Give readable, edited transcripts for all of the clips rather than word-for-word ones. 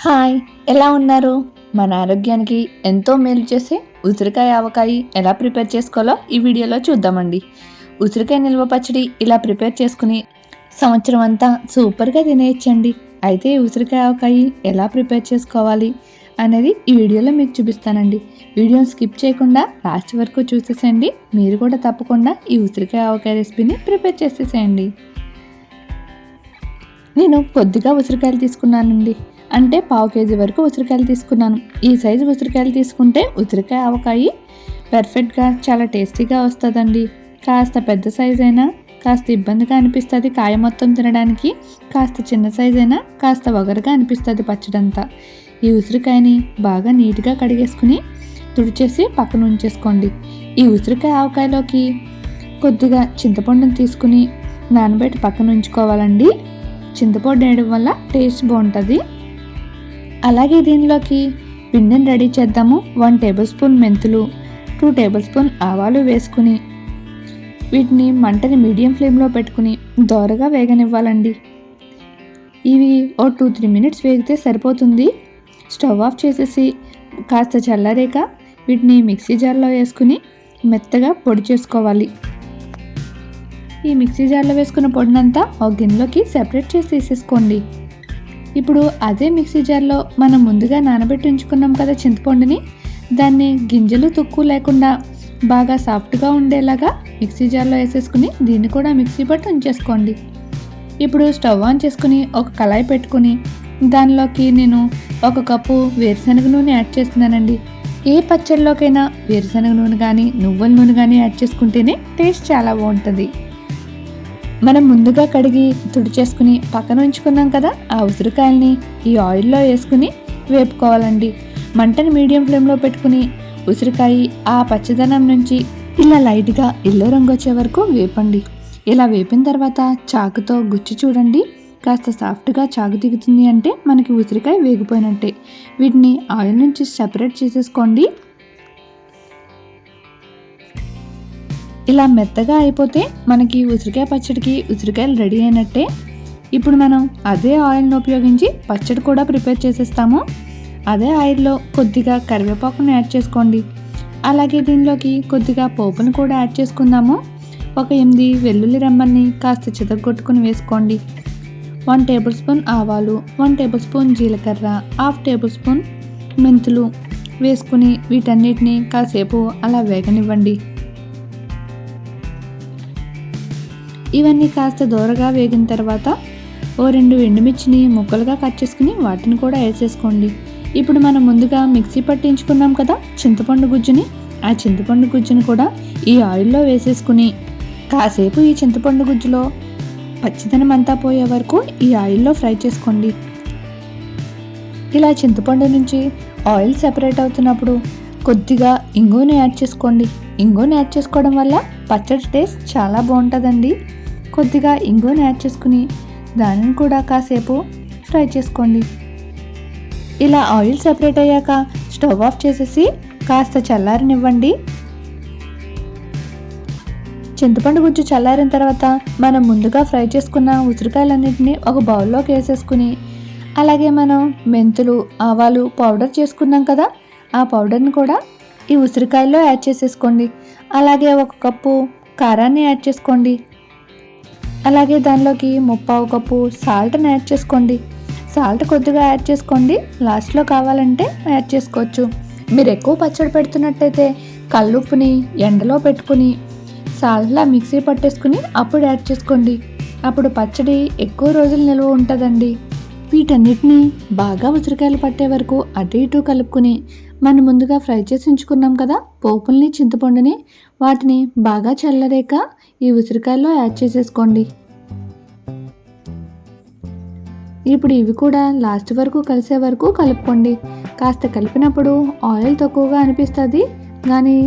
Hi, ఎలా ఉన్నారు? మన ఆరోగ్యానికి ఎంతో మేలు చేసే ఉసిరికాయ ఆవకాయ ఎలా ప్రిపేర్ చేసుకోవాలో ఈ వీడియోలో చూద్దామండి. ఉసిరికాయ నిల్వ పచ్చడి ఇలా ప్రిపేర్ చేసుకుని సంవత్సరం అంతా సూపర్గా తినేయచ్చండి. అయితే ఈ ఉసిరికాయ ఆవకాయ ఎలా ప్రిపేర్ చేసుకోవాలి అనేది ఈ వీడియోలో మీకు చూపిస్తానండి. వీడియోని స్కిప్ చేయకుండా లాస్ట్ వరకు చూసేసేయండి. మీరు కూడా తప్పకుండా ఈ ఉసిరికాయ ఆవకాయ రెసిపీని ప్రిపేర్ చేసేసేయండి. నేను కొద్దిగా ఉసిరికాయలు తీసుకున్నానండి. అంటే పావు కేజీ వరకు ఉసిరికాయలు తీసుకున్నాను. ఈ సైజు ఉసిరికాయలు తీసుకుంటే ఉసిరికాయ ఆవకాయ పర్ఫెక్ట్గా చాలా టేస్టీగా వస్తుందండి. కాస్త పెద్ద సైజ్ అయినా కాస్త ఇబ్బందిగా అనిపిస్తుంది కాయ మొత్తం తినడానికి, కాస్త చిన్న సైజ్ అయినా కాస్త వగరగా అనిపిస్తుంది పచ్చడంతా. ఈ ఉసిరికాయని బాగా నీట్గా కడిగేసుకుని తుడిచేసి పక్కన ఉంచేసుకోండి. ఈ ఉసిరికాయ ఆవకాయలోకి కొద్దిగా చింతపండుని తీసుకుని నానబెట్టి పక్కన ఉంచుకోవాలండి. చింతపండు వేయడం వల్ల టేస్ట్ బాగుంటుంది. అలాగే దీనిలోకి పిండిని రెడీ చేద్దాము. 1 టేబుల్ స్పూన్ మెంతులు, 2 టేబుల్ స్పూన్ ఆవాలు వేసుకుని వీటిని మంటని మీడియం ఫ్లేమ్లో పెట్టుకుని దోరగా వేగనివ్వాలండి. ఇవి 2-3 మినిట్స్ వేగితే సరిపోతుంది. స్టవ్ ఆఫ్ చేసేసి కాస్త చల్లారాక వీటిని మిక్సీ జార్లో వేసుకుని మెత్తగా పొడి చేసుకోవాలి. ఈ మిక్సీ జార్లో వేసుకున్న పొడినంతా ఒక గిన్నెలోకి సెపరేట్ చేసి తీసేసుకోండి. ఇప్పుడు అదే మిక్సీ జార్లో మనం ముందుగా నానబెట్టి ఉంచుకున్నాం కదా చింతపండుని, దాన్ని గింజలు తుక్కు లేకుండా బాగా సాఫ్ట్గా ఉండేలాగా మిక్సీ జార్లో వేసేసుకుని దీన్ని కూడా మిక్సీ పట్టి ఉంచేసుకోండి. ఇప్పుడు స్టవ్ ఆన్ చేసుకుని ఒక కళాయి పెట్టుకుని దానిలోకి నేను 1 కప్పు వేరుశనగ నూనె యాడ్ చేస్తున్నానండి. ఏ పచ్చడిలోకైనా వేరుశనగ నూనె కానీ నువ్వుల నూనె కానీ యాడ్ చేసుకుంటేనే టేస్ట్ చాలా బాగుంటుంది. మనం ముందుగా కడిగి తుడిచేసుకుని పక్కన ఉంచుకున్నాం కదా ఆ ఉసిరికాయల్ని ఈ ఆయిల్లో వేసుకుని వేపుకోవాలండి. మంటని మీడియం ఫ్లేమ్లో పెట్టుకుని ఉసిరికాయ ఆ పచ్చదనం నుంచి ఇలా లైట్గా ఎల్లో రంగు వచ్చే వరకు వేపండి. ఇలా వేపిన తర్వాత చాకుతో గుచ్చి చూడండి. కాస్త సాఫ్ట్గా చాకు దిగుతుంది అంటే మనకి ఉసిరికాయ వేగిపోయినట్టే. వీటిని ఆయిల్ నుంచి సెపరేట్ చేసేసుకోండి. ఇలా మెత్తగా అయిపోతే మనకి ఉసిరికాయ పచ్చడికి ఉసిరికాయలు రెడీ అయినట్టే. ఇప్పుడు మనం అదే ఆయిల్ని ఉపయోగించి పచ్చడి కూడా ప్రిపేర్ చేసేస్తాము. అదే ఆయిల్లో కొద్దిగా కరివేపాకును యాడ్ చేసుకోండి. అలాగే దీనిలోకి కొద్దిగా పోపును కూడా యాడ్ చేసుకుందాము. ఒక 8 వెల్లుల్లి రెమ్మల్ని కాస్త చితగొట్టుకుని వేసుకోండి. 1 టేబుల్ స్పూన్ ఆవాలు, 1 టేబుల్ స్పూన్ జీలకర్ర, 1/2 టేబుల్ స్పూన్ మెంతులు వేసుకుని వీటన్నిటిని కాసేపు అలా వేగనివ్వండి. ఇవన్నీ కాస్త దూరగా వేగిన తర్వాత 2 ఎండుమిర్చిని ముక్కలుగా కట్ చేసుకుని వాటిని కూడా వేసేసుకోండి. ఇప్పుడు మనం ముందుగా మిక్సీ పట్టించుకున్నాం కదా చింతపండు గుజ్జుని, ఆ చింతపండు గుజ్జుని కూడా ఈ ఆయిల్లో వేసేసుకుని కాసేపు ఈ చింతపండు గుజ్జులో పచ్చిదనం అంతా పోయే వరకు ఈ ఆయిల్లో ఫ్రై చేసుకోండి. ఇలా చింతపండు నుంచి ఆయిల్ సెపరేట్ అవుతున్నప్పుడు కొద్దిగా ఇంగువని యాడ్ చేసుకోండి. ఇంగువని యాడ్ చేసుకోవడం వల్ల పచ్చడి టేస్ట్ చాలా బాగుంటుందండి. కొద్దిగా ఇంగువని యాడ్ చేసుకుని దానిని కూడా కాసేపు ఫ్రై చేసుకోండి. ఇలా ఆయిల్ సెపరేట్ అయ్యాక స్టవ్ ఆఫ్ చేసేసి కాస్త చల్లారనివ్వండి. చింతపండు గుజ్జు చల్లారిన తర్వాత మనం ముందుగా ఫ్రై చేసుకున్న ఉసిరికాయలన్నింటినీ ఒక బౌల్లోకి వేసేసుకుని అలాగే మనం మెంతులు, ఆవాలు పౌడర్ చేసుకున్నాం కదా ఆ పౌడర్ని కూడా ఈ ఉసిరికాయల్లో యాడ్ చేసేసుకోండి. అలాగే 1 కప్పు కారాన్ని యాడ్ చేసుకోండి. అలాగే దానిలోకి 1/4 కప్పు సాల్ట్ని యాడ్ చేసుకోండి. సాల్ట్ కొద్దిగా యాడ్ చేసుకోండి, లాస్ట్లో కావాలంటే యాడ్ చేసుకోవచ్చు. మీరు ఎక్కువ పచ్చడి పెడుతున్నట్టయితే కల్లుప్పుని ఎండలో పెట్టుకుని సాల్ట్లా మిక్సీ పట్టేసుకుని అప్పుడు యాడ్ చేసుకోండి. అప్పుడు పచ్చడి ఎక్కువ రోజులు నిల్వ ఉంటుందండి. వీటన్నిటిని బాగా ఉసిరికాయలు పట్టే వరకు అటు ఇటు కలుపుకుని మనం ముందుగా ఫ్రై చేసి ఉంచుకున్నాం కదా పోపుల్ని, చింతపండుని, వాటిని బాగా చల్లరేక ఈ ఉసిరికాయల్లో యాడ్ చేసేసుకోండి. ఇప్పుడు ఇవి కూడా లాస్ట్ వరకు కలిసే వరకు కలుపుకోండి. కాస్త కలిపినప్పుడు ఆయిల్ తక్కువగా అనిపిస్తుంది కానీ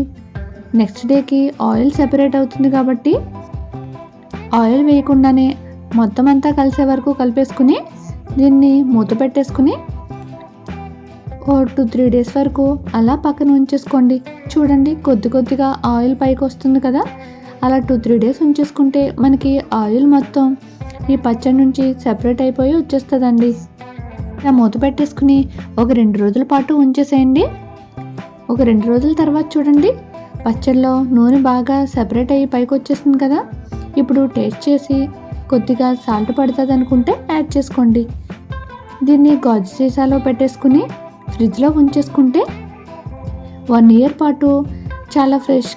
నెక్స్ట్ డేకి ఆయిల్ సెపరేట్ అవుతుంది కాబట్టి ఆయిల్ వేయకుండానే మొత్తం అంతా కలిసే వరకు కలిపేసుకుని దీన్ని మూత పెట్టేసుకుని 2-3 డేస్ వరకు అలా పక్కన ఉంచేసుకోండి. చూడండి కొద్దిగా ఆయిల్ పైకి వస్తుంది కదా, అలా 2-3 డేస్ ఉంచేసుకుంటే మనకి ఆయిల్ మొత్తం ఈ పచ్చడి నుంచి సెపరేట్ అయిపోయి వచ్చేస్తుందండి. ఇలా మూత పెట్టేసుకుని ఒక 2 రోజుల పాటు ఉంచేసేయండి. ఒక 2 రోజుల తర్వాత చూడండి, పచ్చడిలో నూనె బాగా సెపరేట్ అయ్యి పైకి వచ్చేసింది కదా. ఇప్పుడు టేస్ట్ చేసి కొద్దిగా సాల్ట్ పడుతుంది అనుకుంటే యాడ్ చేసుకోండి. దీన్ని గాజు సీసాలో పెట్టేసుకుని ఫ్రిడ్జ్లో ఉంచేసుకుంటే 1 ఇయర్ పాటు చాలా ఫ్రెష్